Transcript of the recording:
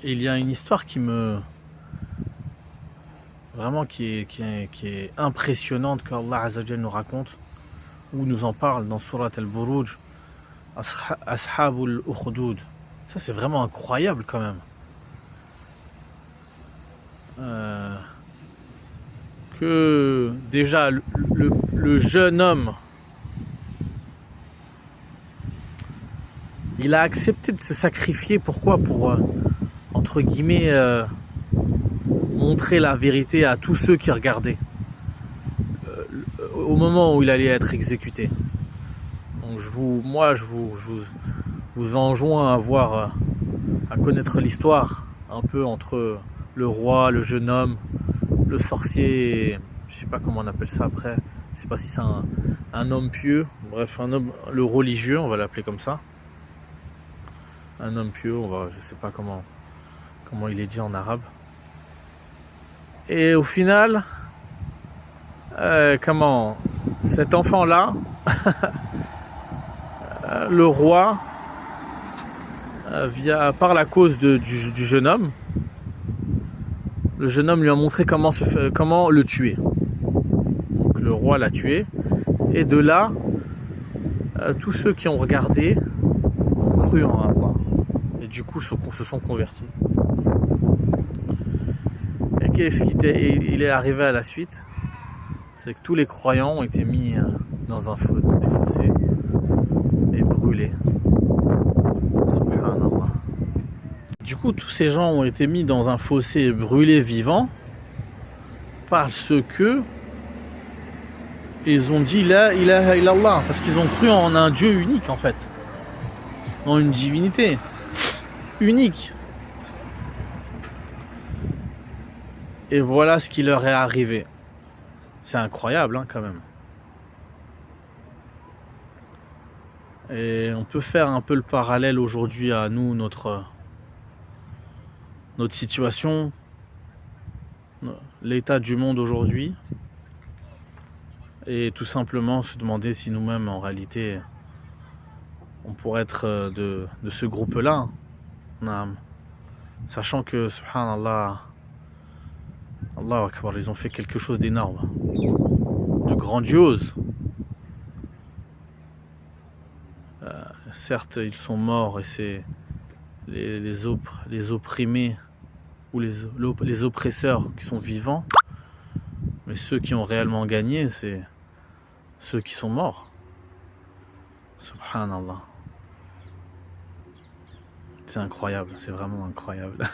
Et il y a une histoire qui me vraiment qui est impressionnante qu'Allah Azzawajal nous raconte ou nous en parle dans Surat Al-Buruj, Ashabul Ukhdud. Ça c'est vraiment incroyable quand même. Euh, que déjà le jeune homme, il a accepté de se sacrifier. Pourquoi? Pour entre guillemets montrer la vérité à tous ceux qui regardaient au moment où il allait être exécuté. Donc je vous enjoins à voir, à connaître l'histoire un peu entre le roi, le jeune homme, le sorcier, je sais pas comment on appelle ça après, je sais pas si c'est un homme pieux, bref un homme, le religieux, on va l'appeler comme ça, un homme pieux, je sais pas comment il est dit en arabe. Et au final, comment cet enfant-là, le roi, par la cause du jeune homme, le jeune homme lui a montré comment le tuer. Donc le roi l'a tué. Et de là, tous ceux qui ont regardé ont cru en Allah. Et du coup se sont convertis. Et qu'est-ce qui il est arrivé à la suite? C'est que tous les croyants ont été mis dans des fossés et brûlés. Subhanallah. Du coup, tous ces gens ont été mis dans un fossé et brûlés vivants parce que ils ont dit la ilaha illallah, parce qu'ils ont cru en un Dieu unique en fait, en une divinité unique. Et voilà ce qui leur est arrivé. C'est incroyable hein, quand même. Et on peut faire un peu le parallèle aujourd'hui à nous, notre situation, l'état du monde aujourd'hui, et tout simplement se demander si nous-mêmes en réalité on pourrait être de ce groupe-là, sachant que subhanallah, Allah Akbar, ils ont fait quelque chose d'énorme, de grandiose. Certes, ils sont morts et c'est les opprimés ou les oppresseurs qui sont vivants, mais ceux qui ont réellement gagné, c'est ceux qui sont morts. Subhanallah. C'est incroyable, c'est vraiment incroyable.